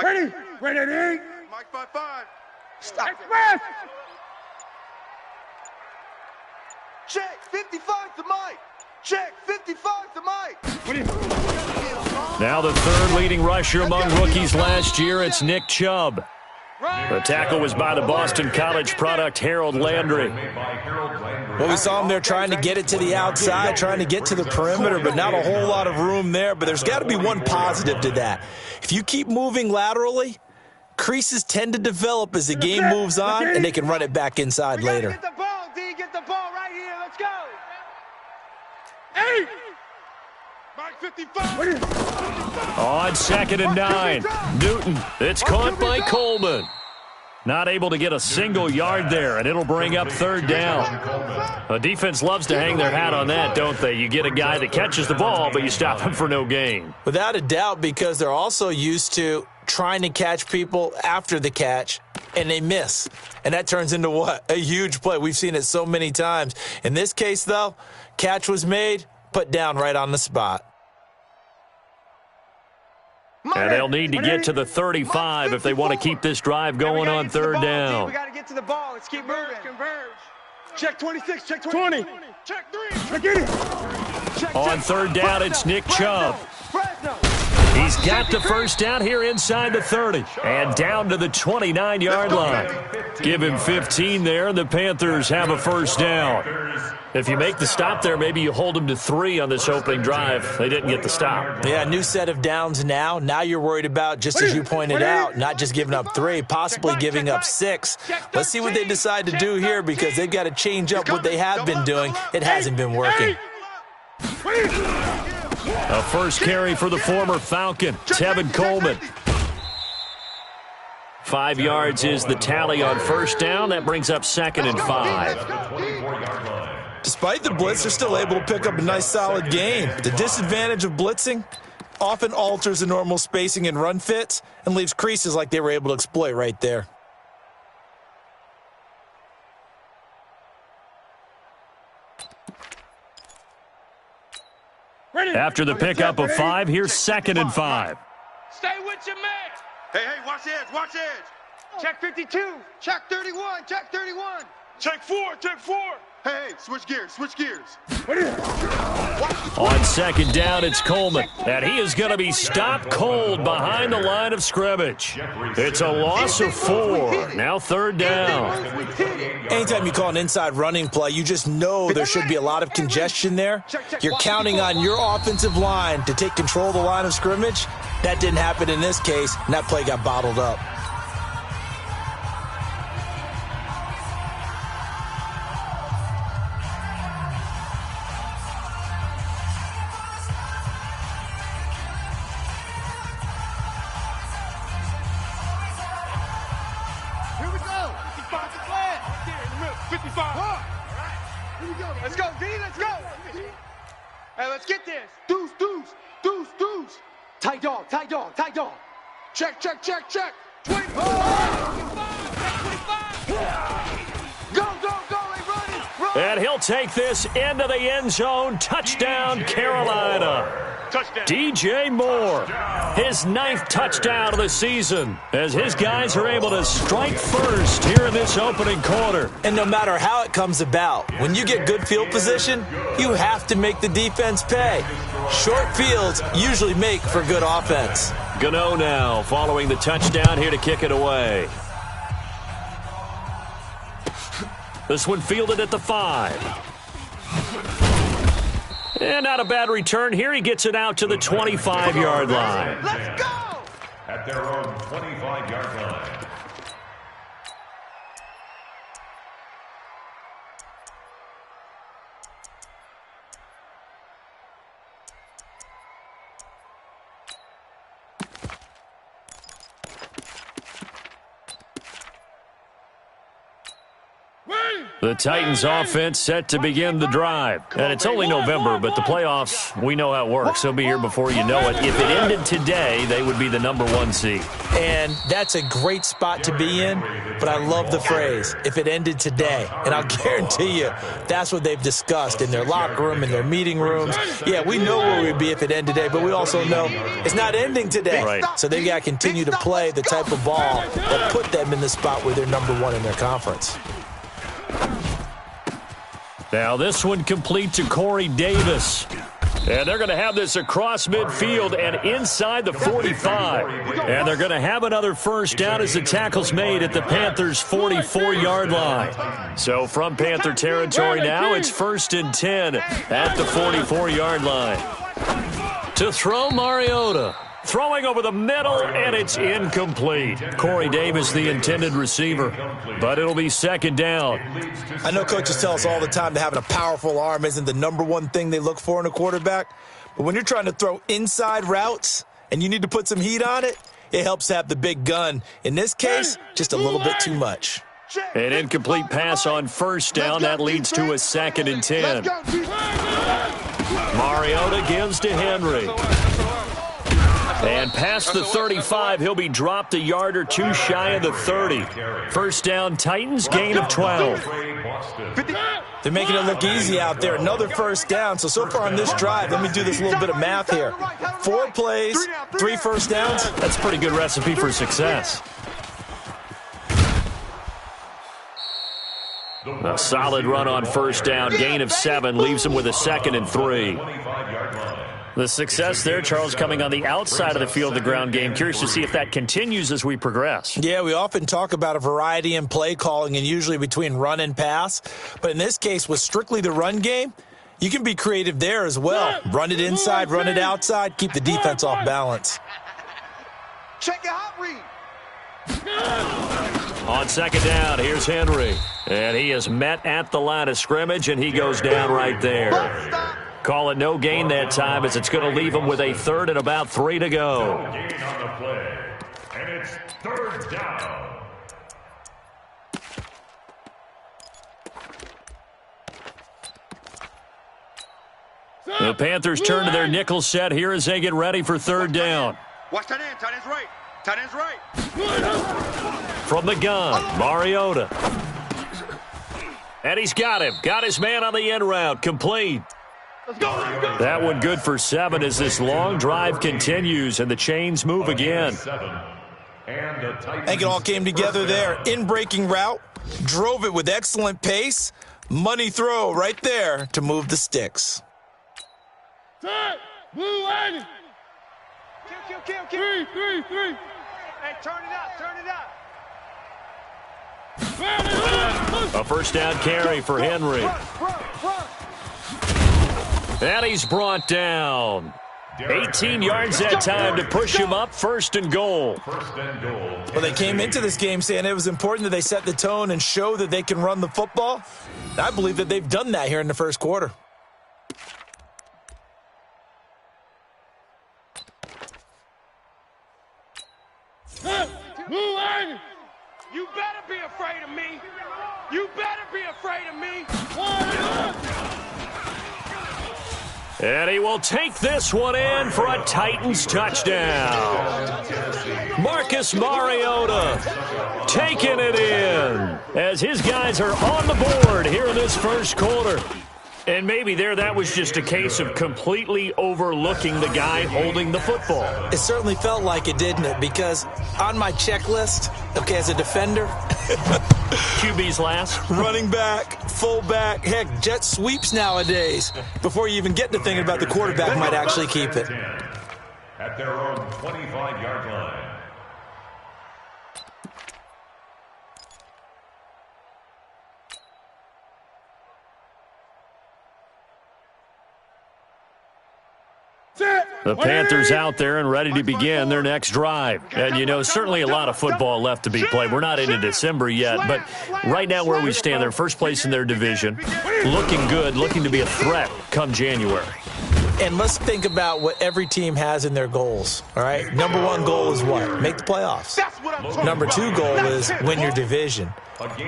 Ready. Ready. Mike 5-5. Stop. Express. Check 55 to Mike. Check 55 to Mike. Now the third leading rusher among rookies last year, it's Nick Chubb. The tackle was by the Boston College product Harold Landry. Well, we saw him there trying to get it to the outside, trying to get to the perimeter, but not a whole lot of room there. But there's got to be one positive to that. If you keep moving laterally, creases tend to develop as the game moves on, and they can run it back inside later. Get the ball, D. Get the ball right here. Let's go. Hey. Mike 55. On 2nd and 9, Newton. It's caught by Coleman. Not able to get a single yard there, and it'll bring up 3rd down. A defense loves to hang their hat on that, don't they? You get a guy that catches the ball, but you stop him for no gain. Without a doubt, because they're also used to trying to catch people after the catch, and they miss. And that turns into what? A huge play. We've seen it so many times. In this case, though, catch was made, put down right on the spot. And they'll need to get to the 35 if they want to keep this drive going on 3rd down. We got to get to the ball. Let's keep moving. Converge. Check 26. Check 20. Check 3. Check it. On 3rd down, it's Nick Chubb. He's got the first down here inside the 30 and down to the 29-yard line. Give him 15 there, and the Panthers have a first down. If you make the stop there, maybe you hold them to 3 on this opening drive. They didn't get the stop. Yeah, new set of downs now. Now you're worried about, just as you pointed out, not just giving up 3, possibly giving up 6. Let's see what they decide to do here, because they've got to change up what they have been doing. It hasn't been working. A first carry for the former Falcon, Tevin Coleman. 5 yards is the tally on first down. That brings up 2nd and 5. Despite the blitz, they're still able to pick up a nice, solid gain. The disadvantage of blitzing often alters the normal spacing and run fits and leaves creases like they were able to exploit right there. After the pickup of 5, here's 2nd and 5. Stay with your man. Hey, watch edge, watch edge. Check 52. Check 31. Check 31. Check 4. Check 4. Hey, switch gears, switch gears. On 2nd down, it's Coleman. And he is going to be stopped cold behind the line of scrimmage. It's a loss of 4. Now 3rd down. Anytime you call an inside running play, you just know there should be a lot of congestion there. You're counting on your offensive line to take control of the line of scrimmage. That didn't happen in this case, and that play got bottled up. Let's go, D, let's go. Hey, let's get this. Deuce. Tight dog. Check. 25. Go, hey, run. And he'll take this into the end zone. Touchdown, Carolina. Touchdown. DJ Moore, his 9th touchdown of the season, as his guys are able to strike first here in this opening quarter. And no matter how it comes about, when you get good field position, you have to make the defense pay. Short fields usually make for good offense. Gano now following the touchdown here to kick it away. This one fielded at the 5. And not a bad return here. He gets it out to the 25-yard line. Let's go! At their own 25-yard line. The Titans offense set to begin the drive. And it's only November, but the playoffs, we know how it works. They'll be here before you know it. If it ended today, they would be the #1 seed. And that's a great spot to be in, but I love the phrase, if it ended today. And I'll guarantee you, that's what they've discussed in their locker room, in their meeting rooms. Yeah, we know where we'd be if it ended today, but we also know it's not ending today. Right. So they've got to continue to play the type of ball that put them in the spot where they're #1 in their conference. Now this one complete to Corey Davis. And they're going to have this across midfield and inside the 45. And they're going to have another first down as the tackle's made at the Panthers' 44-yard line. So from Panther territory now, it's 1st and 10 at the 44-yard line. To throw, Mariota. Throwing over the middle, and it's incomplete. Corey Davis, the intended receiver, but it'll be 2nd down. I know coaches tell us all the time that having a powerful arm isn't the #1 thing they look for in a quarterback, but when you're trying to throw inside routes and you need to put some heat on it, it helps to have the big gun. In this case, just a little bit too much. An incomplete pass on 1st down. That leads to a 2nd and 10. Mariota gives to Henry. And past the 35, he'll be dropped a yard or two shy of the 30. First down, Titans, gain of 12. They're making it look easy out there. Another first down. So far on this drive, let me do this little bit of math here. 4 plays, 3 first downs. That's a pretty good recipe for success. A solid run on first down, gain of 7, leaves him with a 2nd and 3. The success there, Charles, coming on the outside of the field, the ground game. Curious to see if that continues as we progress. Yeah, we often talk about a variety in play calling and usually between run and pass. But in this case, with strictly the run game, you can be creative there as well. Run it inside, run it outside, keep the defense off balance. Check your hot read. On 2nd down, here's Henry. And he is met at the line of scrimmage, and he goes down right there. Call it no gain that time as it's going to leave him with a 3rd and about 3 to go. Gain on the play, and it's 3rd down. The Panthers turn to their nickel set here as they get ready for 3rd down. Watch tight end. Tight end's right. Tight end's right. From the gun, Mariota. And he's got him. Got his man on the end route. Complete. Let's go. Let's go. That one good for 7 as this long drive continues and the chains move again. I think it all came together there. In-breaking route, drove it with excellent pace. Money throw right there to move the sticks. Blue lighting. Kill. 3. Hey, turn it up. A first down carry for Henry. And he's brought down. 18 yards that time to push him up, 1st and goal. Well, they came into this game saying it was important that they set the tone and show that they can run the football. I believe that they've done that here in the first quarter. You better be afraid of me. You better be afraid of me. And he will take this one in for a Titans touchdown. Marcus Mariota taking it in as his guys are on the board here in this first quarter. And maybe that was just a case of completely overlooking the guy holding the football. It certainly felt like it, didn't it? Because on my checklist, okay, as a defender, QB's last. Running back, fullback, heck, jet sweeps nowadays. Before you even get to thinking about the quarterback might actually keep it. At their own 25-yard line. The Panthers out there and ready to begin their next drive. And, you know, certainly a lot of football left to be played. We're not into December yet, but right now where we stand, they're first place in their division. Looking good, looking to be a threat come January. And let's think about what every team has in their goals, all right? Number one goal is what? Make the playoffs. Number two goal is win your division.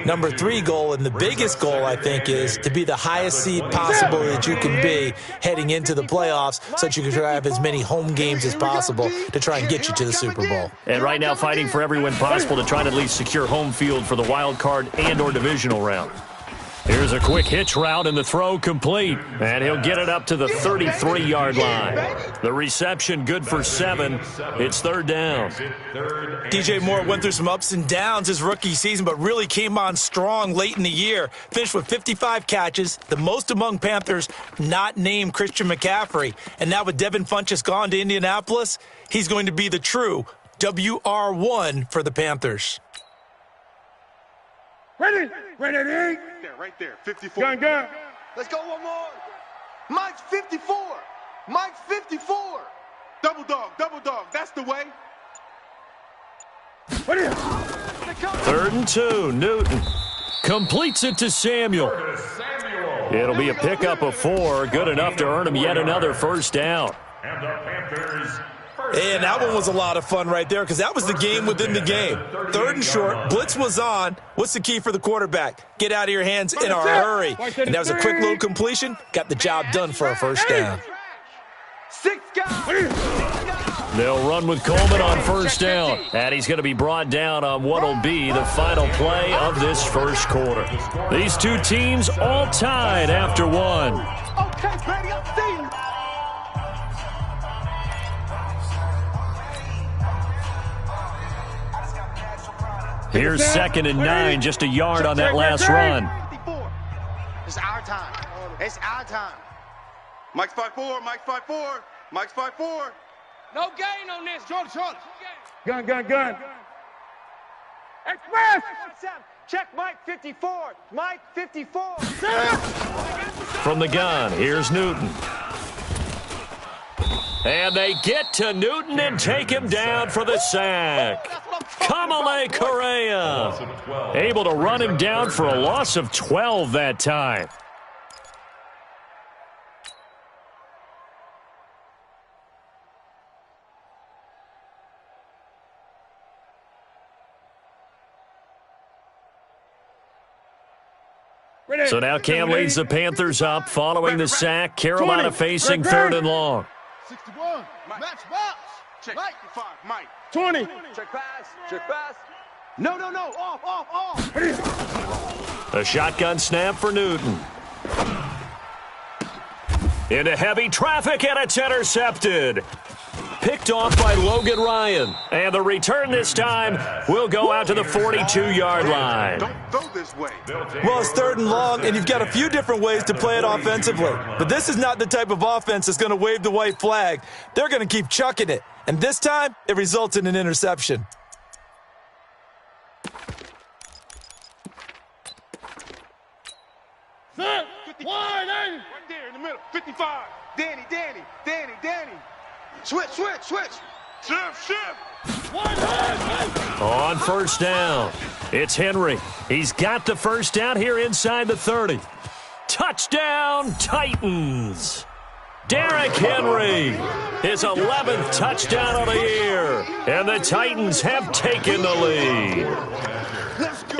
Number three goal, and the biggest goal, I think, is to be the highest seed possible that you can be heading into the playoffs so that you can have as many home games as possible to try and get you to the Super Bowl. And right now fighting for every win possible to try and at least secure home field for the wild card and or divisional round. Here's a quick hitch route, and the throw complete. And he'll get it up to the 33-yard line. The reception good for 7. It's third down. DJ Moore went through some ups and downs his rookie season, but really came on strong late in the year. Finished with 55 catches, the most among Panthers not named Christian McCaffrey. And now with Devin Funchess gone to Indianapolis, he's going to be the true WR1 for the Panthers. Ready. Right there, 54. Gun. Let's go one more. Mike's 54. Mike's 54. Double dog. That's the way. Third and 2, Newton completes it to Samuel. It'll be a pickup of 4, good enough to earn him yet another first down. And the Panthers. And that one was a lot of fun right there because that was the game within the game. Third and short, blitz was on. What's the key for the quarterback? Get out of your hands in a hurry. And that was a quick little completion. Got the job done for a first down. 6 guys. They'll run with Coleman on first down. And he's going to be brought down on what will be the final play of this first quarter. These two teams all tied after 1. Okay, Brady, I'm seeing you. Here's 2nd and 9, just a yard on that last run. It's our time. It's our time. Mike's 5'4", Mike's 5'4", Mike's 5'4". No gain on this. Short. Gun. Express. Check Mike 54. Mike 54. From the gun, here's Newton. And they get to Newton and take him down for the sack. Kamale Correa able to run him down for a loss of 12 that time. So now Cam leads the Panthers up following the sack. Carolina facing 3rd and long. 61. Match box. Check. Mike. 5. Mike. 20. Check pass. No. Off. A shotgun snap for Newton. Into heavy traffic, and it's intercepted. Picked off by Logan Ryan. And the return this time will go out to the 42-yard line. Don't throw this way. Well, it's 3rd and long, and you've got a few different ways to play it offensively. But this is not the type of offense that's going to wave the white flag. They're going to keep chucking it. And this time, it results in an interception. Set. 50. Wide. Right there in the middle. 55. Danny. Switch. Shift. On first down, it's Henry. He's got the first down here inside the 30. Touchdown, Titans. Derrick Henry, his 11th touchdown of the year. And the Titans have taken the lead.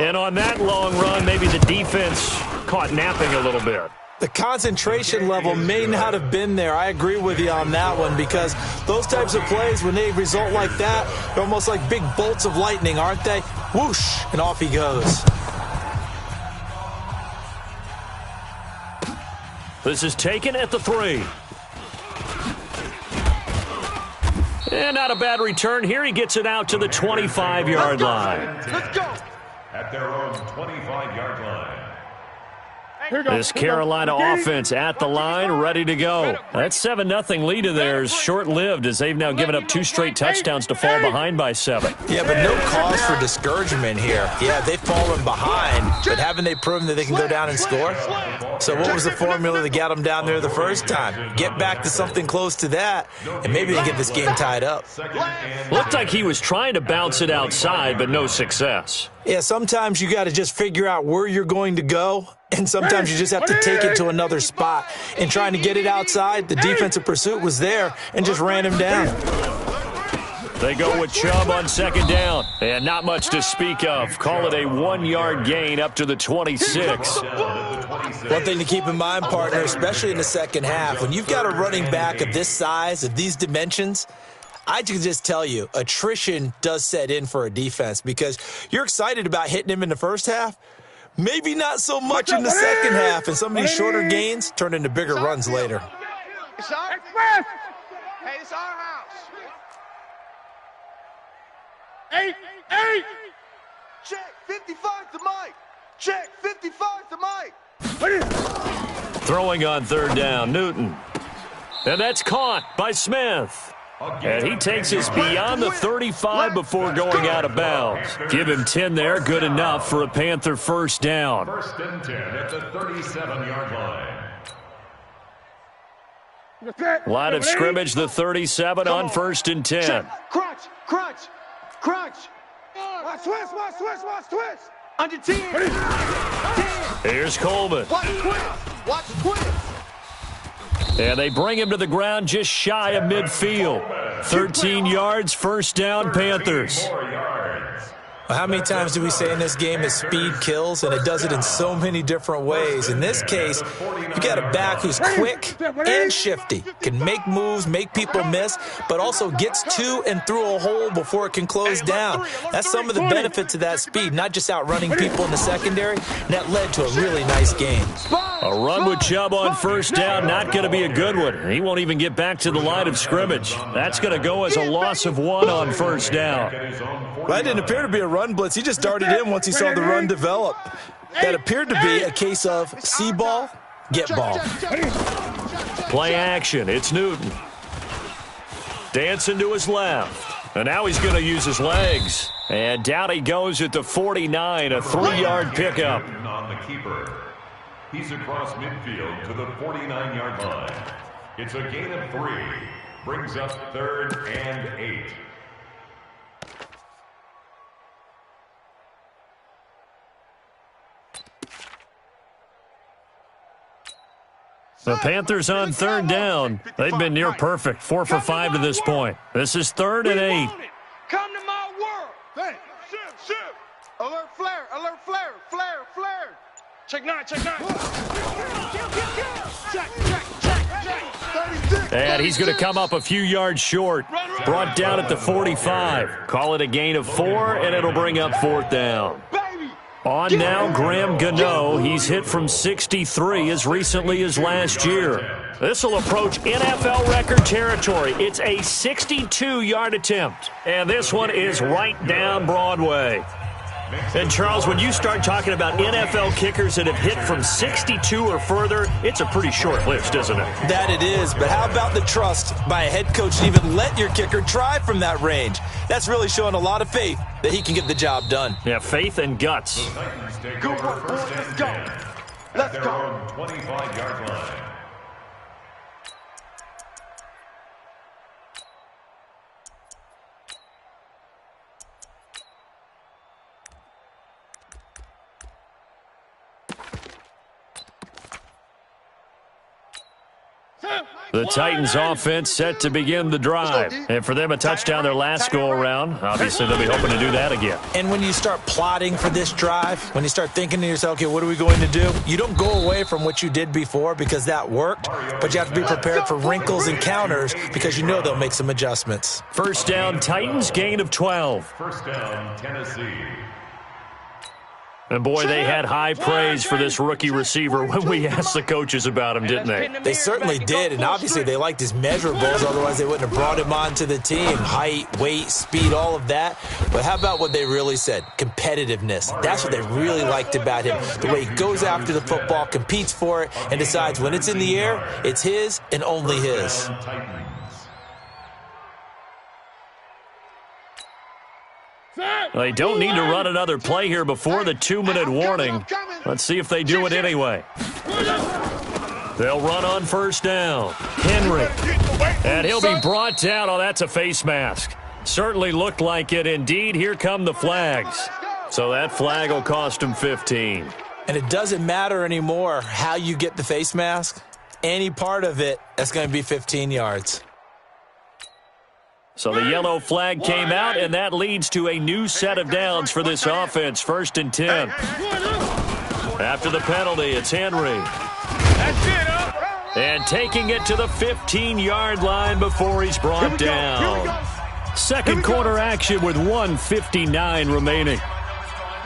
And on that long run, maybe the defense caught napping a little bit. The concentration level may not have been there. I agree with you on that one because those types of plays, when they result like that, they're almost like big bolts of lightning, aren't they? Whoosh, and off he goes. This is taken at the 3. And not a bad return here. He gets it out to the 25-yard line. Let's go. At their own 25-yard line. This Carolina offense at the line, ready to go. That 7-0 lead of theirs short-lived as they've now given up 2 straight touchdowns to fall behind by 7. Yeah, but no cause for discouragement here. Yeah, they've fallen behind, but haven't they proven that they can go down and score? So what was the formula that got them down there the first time? Get back to something close to that, and maybe they get this game tied up. Looked like he was trying to bounce it outside, but no success. Yeah, sometimes you got to just figure out where you're going to go And sometimes you just have to take it to another spot. And trying to get it outside, the defensive pursuit was there and just ran him down. They go with Chubb on second down. And not much to speak of. Call it a 1-yard gain up to the 26. One thing to keep in mind, partner, especially in the second half, when you've got a running back of this size, of these dimensions, I can just tell you, attrition does set in for a defense because you're excited about hitting him in the first half. Maybe not so much in the second half, and some of these shorter gains turn into bigger runs later. It's our, hey, it's our house. 8. Check, 55 to Mike. Check, 55 to Mike. Throwing on third down, Newton. And that's caught by Smith. And he takes us beyond the 35 before going out of bounds. Give him 10 there, good enough for a Panther first down. First and 10 at the 37-yard line. Line of scrimmage, the 37 on first and 10. Check. Crunch. Switch. Under 10. Here's Coleman. Watch twist. And they bring him to the ground just shy of midfield. 13 yards, first down, Panthers. Well, how many times do we say in this game that speed kills, and it does it in so many different ways? In this case, you got a back who's quick and shifty, can make moves, make people miss, but also gets to and through a hole before it can close down. That's some of the benefits of that speed, not just outrunning people in the secondary, and that led to a really nice game. A run with Chubb on first down, not going to be a good one. He won't even get back to the line of scrimmage. That's going to go as a loss of 1 on first down. Well, that didn't appear to be a run blitz. He just darted in once he saw the run develop. That appeared to be a case of see ball, get ball. Play action. It's Newton. Dancing to his left. And now he's going to use his legs. And down he goes at the 49, a 3-yard pickup. On the keeper. He's across midfield to the 49-yard line. It's a gain of 3. Brings up 3rd and 8. The Panthers on third down. They've been near perfect, 4 for 5 to this point. This is 3rd and 8. Come to my world. Shift. Alert flare. Check 9. Check. And he's going to come up a few yards short. Brought down at the 45. Call it a gain of 4, and it'll bring up 4th down. On now, Graham Gano. He's hit from 63 as recently as last year. This will approach NFL record territory. It's a 62-yard attempt. And this one is right down Broadway. And, Charles, when you start talking about NFL kickers that have hit from 62 or further, it's a pretty short list, isn't it? That it is, but how about the trust by a head coach to even let your kicker try from that range? That's really showing a lot of faith that he can get the job done. Yeah, faith and guts. Go, boys, let's go. Let's go. 25-yard line. The Titans offense set to begin the drive. And for them, a touchdown their last go-around. Obviously, they'll be hoping to do that again. And when you start plotting for this drive, when you start thinking to yourself, okay, what are we going to do? You don't go away from what you did before because that worked, but you have to be prepared for wrinkles and counters because you know they'll make some adjustments. First down, Titans, gain of 12. First down, Tennessee. And, boy, they had high praise for this rookie receiver when we asked the coaches about him, didn't they? They certainly did, and obviously they liked his measurables, otherwise they wouldn't have brought him onto the team. Height, weight, speed, all of that. But how about what they really said? Competitiveness. That's what they really liked about him. The way he goes after the football, competes for it, and decides when it's in the air, it's his and only his. They don't need to run another play here before the 2-minute warning. Let's see if they do it anyway. They'll run on first down. Henry. And he'll be brought down. Oh, that's a face mask. Certainly looked like it. Indeed, here come the flags. So that flag will cost him 15. And it doesn't matter anymore how you get the face mask. Any part of it, that's going to be 15 yards. So the yellow flag came out, and that leads to a new set of downs for this offense. 1st and 10. After the penalty, it's Henry. That's it, huh? And taking it to the 15-yard line before he's brought down. Second quarter action with 1:59 remaining.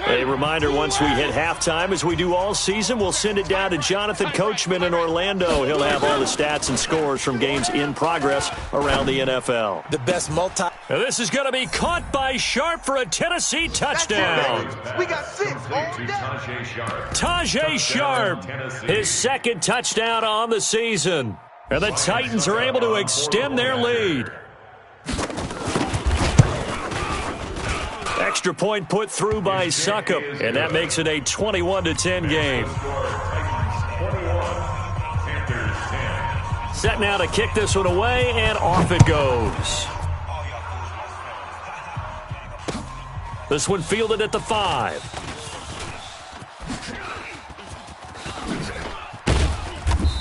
A reminder, once we hit halftime, as we do all season, we'll send it down to Jonathan Coachman in Orlando. He'll have all the stats and scores from games in progress around the NFL. The best multi... Now this is going to be caught by Sharp for a Tennessee touchdown. We got 6 all day. Tajay Sharp, his second touchdown on the season. And the Titans are able to extend their lead. Extra point put through by Succop, and that makes it a 21-10 game. Set now to kick this one away, and off it goes. This one fielded at the 5.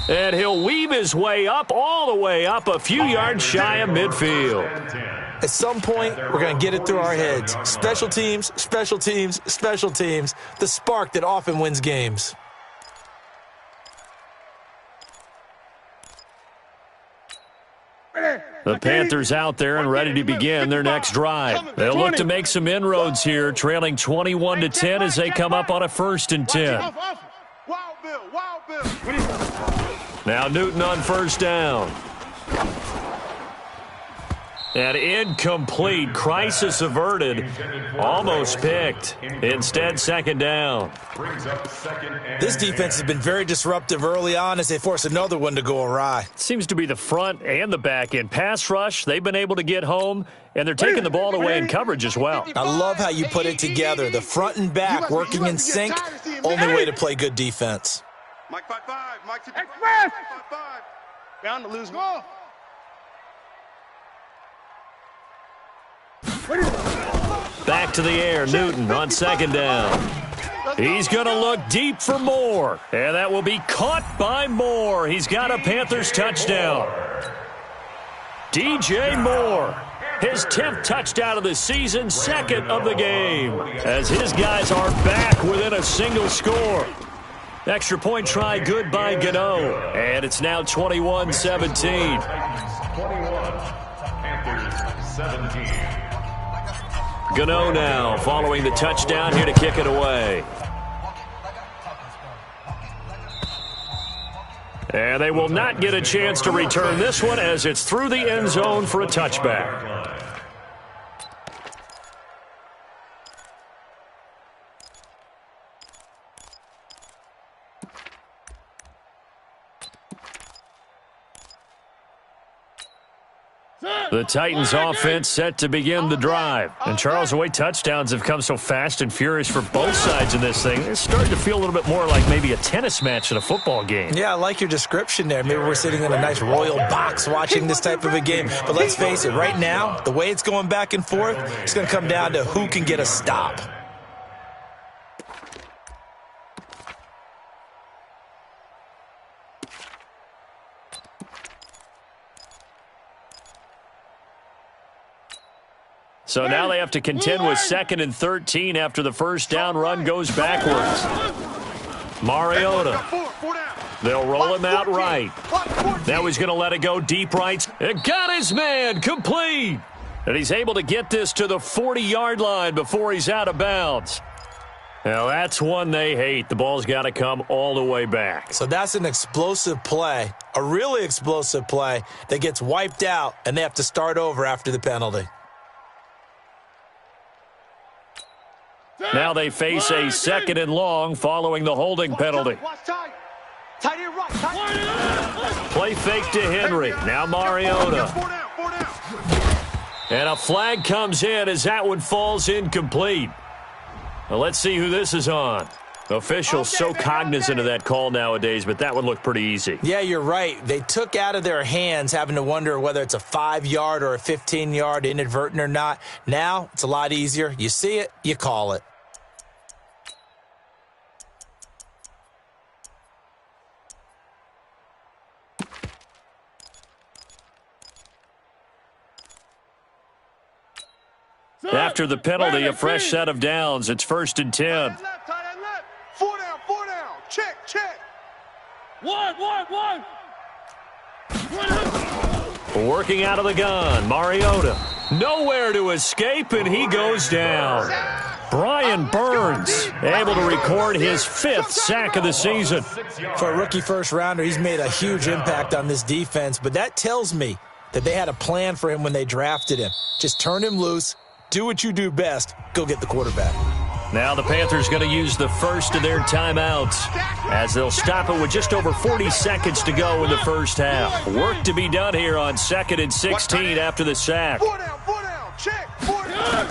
And he'll weave his way up, all the way up, a few yards shy of midfield. At some point, we're going to get it through our heads. Special teams, special teams, special teams. The spark that often wins games. The Panthers out there and ready to begin their next drive. They'll look to make some inroads here, trailing 21-10 as they come up on a 1st and 10. Wild Bill. Now Newton on 1st down. And incomplete. Crisis averted. Almost picked. Instead, 2nd down. This defense has been very disruptive early on as they force another one to go awry. Seems to be the front and the back end. Pass rush, they've been able to get home, and they're taking the ball away in coverage as well. I love how you put it together. The front and back working in sync. Only way to play good defense. Mike 5-5. Mike 5-5. Bound to lose ball. Back to the air, Newton on 2nd down. He's going to look deep for Moore, and that will be caught by Moore. He's got a Panthers touchdown. DJ Moore, his 10th touchdown of the season, 2nd of the game, as his guys are back within a single score. Extra point try good by Gano, and it's now 21-17. 21, Panthers 17. Gano now following the touchdown here to kick it away. And they will not get a chance to return this one as it's through the end zone for a touchback. The Titans offense set to begin the drive. And Charles, the way touchdowns have come so fast and furious for both sides in this thing, it's starting to feel a little bit more like maybe a tennis match in a football game. Yeah, I like your description there. Maybe we're sitting in a nice royal box watching this type of a game. But let's face it, right now, the way it's going back and forth, it's going to come down to who can get a stop. So now they have to contend with 2nd and 13 after the first down run goes backwards. Mariota. They'll roll him out right. Now he's going to let it go deep right. It got his man complete. And he's able to get this to the 40-yard line before he's out of bounds. Now that's one they hate. The ball's got to come all the way back. So that's an explosive play, a really explosive play that gets wiped out, and they have to start over after the penalty. Now they face a 2nd and long following the holding penalty. Play fake to Henry. Now Mariota. And a flag comes in as that one falls incomplete. Well, let's see who this is on. Officials so cognizant of that call nowadays, but that one looked pretty easy. Yeah, you're right. They took out of their hands having to wonder whether it's a 5-yard or a 15-yard inadvertent or not. Now it's a lot easier. You see it, you call it. After the penalty, a fresh set of downs. It's 1st and 10. Tight end left. 4 down, 4 down. Check. One. Working out of the gun, Mariota. Nowhere to escape, and he goes down. Brian Burns able to record his 5th sack of the season. For a rookie first-rounder, he's made a huge impact on this defense, but that tells me that they had a plan for him when they drafted him. Just turn him loose, do what you do best, go get the quarterback. Now the Panthers going to use the first of their timeouts as they'll stop it with just over 40 seconds to go in the first half. Work to be done here on 2nd and 16 after the sack. 4 down. Check. 4 down.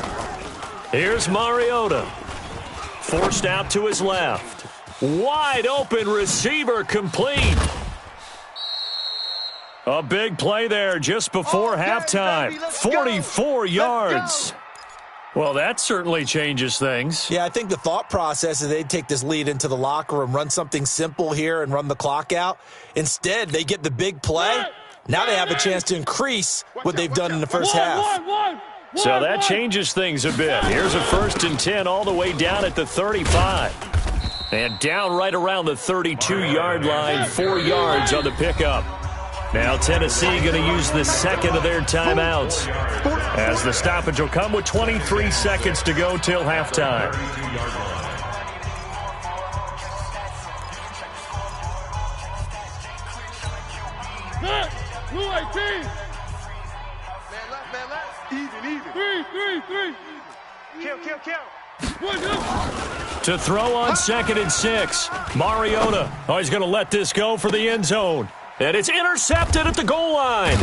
Here's Mariota. Forced out to his left. Wide open receiver complete. A big play there just before halftime. 44 yards. Well, that certainly changes things. Yeah, I think the thought process is they'd take this lead into the locker room, run something simple here and run the clock out. Instead, they get the big play. Now they have a chance to increase what they've done in the first half. So that changes things a bit. Here's a 1st and 10 all the way down at the 35. And down right around the 32-yard line, 4 yards on the pickup. Now Tennessee going to use the second of their timeouts as the stoppage will come with 23 seconds to go till halftime. Blue 18. Man left. Even. 3. Kill. To throw on 2nd and 6, Mariota. Oh, he's going to let this go for the end zone. And it's intercepted at the goal line.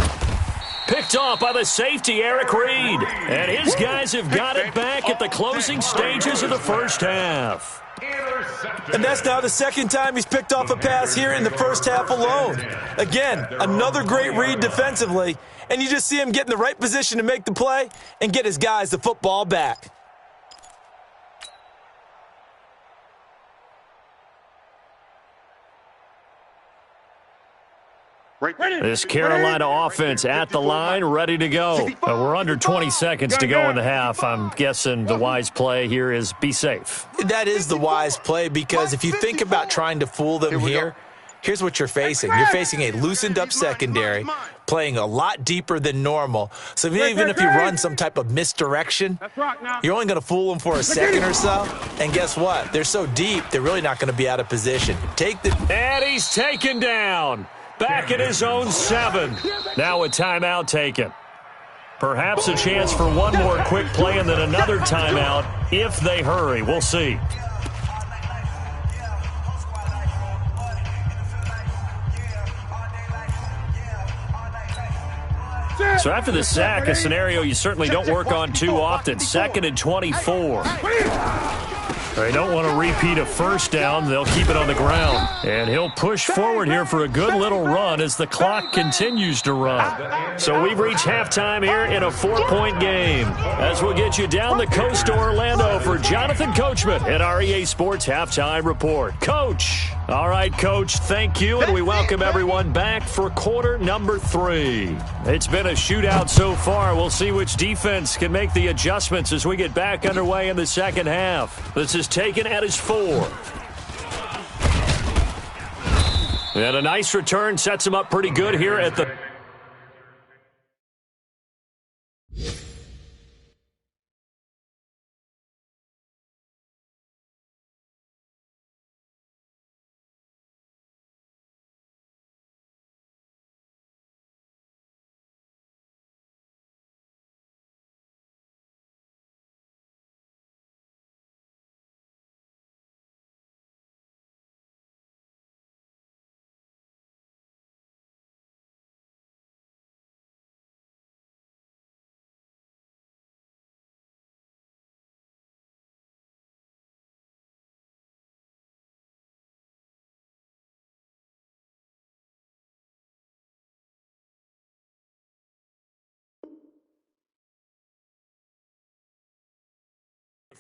Picked off by the safety, Eric Reed. And his guys have got it back at the closing stages of the first half. And that's now the second time he's picked off a pass here in the first half alone. Again, another great read defensively. And you just see him get in the right position to make the play and get his guys the football back. This Carolina offense at the line, ready to go. We're under 20 seconds to go in the half. I'm guessing the wise play here is be safe. That is the wise play because if you think about trying to fool them here, here's what you're facing. You're facing a loosened-up secondary, playing a lot deeper than normal. So even if you run some type of misdirection, you're only going to fool them for a second or so. And guess what? They're so deep, they're really not going to be out of position. And he's taken down. Back at his own 7. Now a timeout taken. Perhaps a chance for one more quick play and then another timeout if they hurry. We'll see. So after the sack, a scenario you certainly don't work on too often. 2nd and 24. They don't want to repeat a first down. They'll keep it on the ground. And he'll push forward here for a good little run as the clock continues to run. So we've reached halftime here in a 4-point game. As we'll get you down the coast to Orlando for Jonathan Coachman at our EA Sports Halftime Report. Coach. All right, Coach, thank you. And we welcome everyone back for quarter number 3. It's been a shootout so far. We'll see which defense can make the adjustments as we get back underway in the second half. This is taken at his 4. And a nice return sets him up pretty good here at the...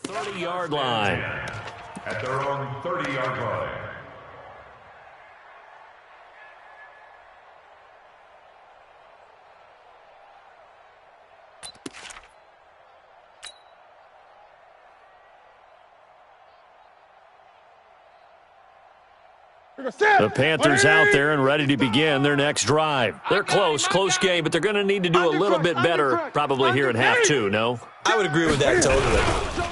...30-yard line. At their own 30-yard line. The Panthers out there and ready to begin their next drive. They're close game, but they're going to need to do a little bit better probably here in half two, no? I would agree with that totally.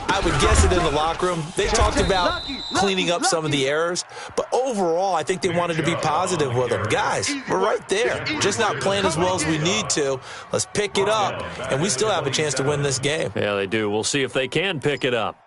I would guess it in the locker room. They talked about cleaning up some of the errors, but overall, I think they wanted to be positive with them. Guys, we're right there. Just not playing as well as we need to. Let's pick it up, and we still have a chance to win this game. Yeah, they do. We'll see if they can pick it up.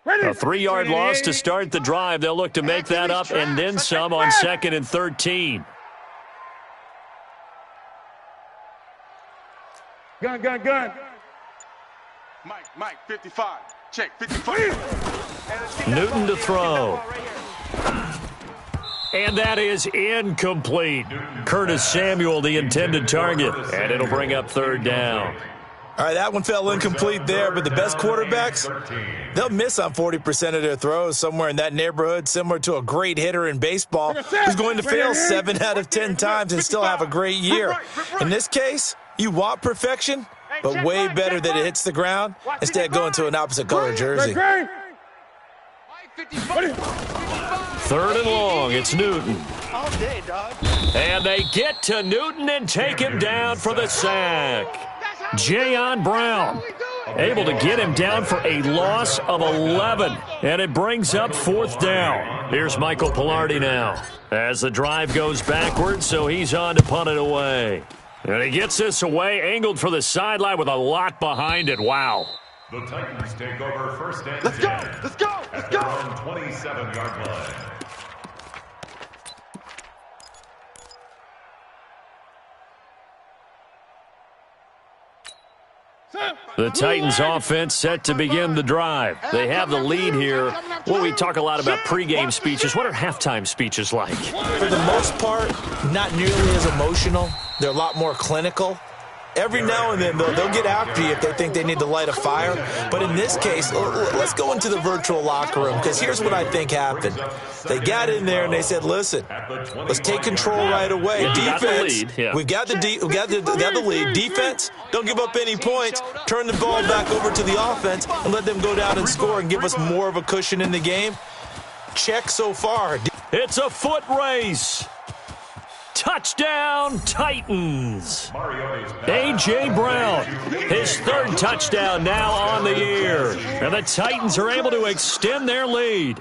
A 3-yard loss to start the drive. They'll look to make that up and then some on 2nd and 13. Gun. Mike, 55. Check, 55. Newton to throw. And that is incomplete. Curtis Samuel, the intended target. And it'll bring up 3rd down. All right, that one fell incomplete there, but the best quarterbacks, they'll miss on 40% of their throws, somewhere in that neighborhood, similar to a great hitter in baseball who's going to fail 7 out of 10 times and still have a great year. In this case, you want perfection, but way better that it hits the ground instead of going to an opposite color jersey. 3rd and long, it's Newton. And they get to Newton and take him down for the sack. Jayon Brown able to get him down for a loss of 11, and it brings up 4th down. Here's Michael Pilardi now as the drive goes backwards, so he's on to punt it away. And he gets this away, angled for the sideline with a lot behind it. Wow. The Titans take over 1st and 10. Let's go. At their own 27-yard line. The Titans offense set to begin the drive. They have the lead here. Well, we talk a lot about pregame speeches. What are halftime speeches like? For the most part, not nearly as emotional. They're a lot more clinical. Every now and then, they'll get after you if they think they need to light a fire. But in this case, let's go into the virtual locker room, because here's what I think happened. They got in there and they said, listen, let's take control right away. Defense, we've got the lead. Defense, don't give up any points. Turn the ball back over to the offense and let them go down and score and give us more of a cushion in the game. Check so far. It's a foot race. Touchdown, Titans. A.J. Brown, his 3rd touchdown now on the year. And the Titans are able to extend their lead.